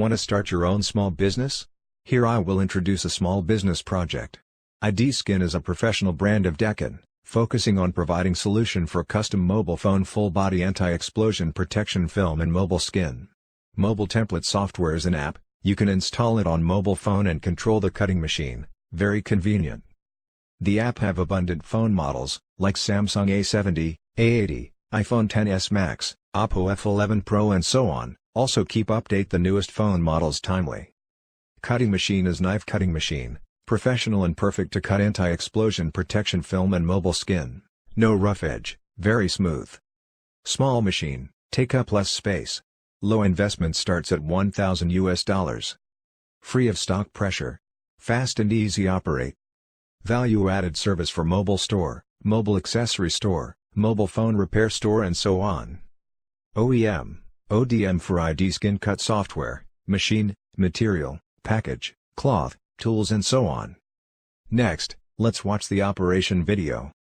Want to start your own small business? Here I will introduce a small business project. IDskin is a professional brand of Daqin, focusing on providing solution for custom mobile phone full-body anti-explosion protection film and mobile skin. Mobile template software is an app. You can install it on mobile phone and control the cutting machine, very convenient. The app have abundant phone models, like Samsung A70, A80, iPhone XS Max, Oppo F11 Pro and so on. Also keep update the newest phone models timely. Cutting machine is knife cutting machine, professional and perfect to cut anti-explosion protection film and mobile skin. No rough edge, very smooth. Small machine, take up less space. Low investment starts at $1,000. Free of stock pressure. Fast and easy operate. Value-added service for mobile store, mobile accessory store, mobile phone repair store and so on. OEM, ODM for IDskin cut software, machine, material, package, cloth, tools and so on. Next, let's watch the operation video.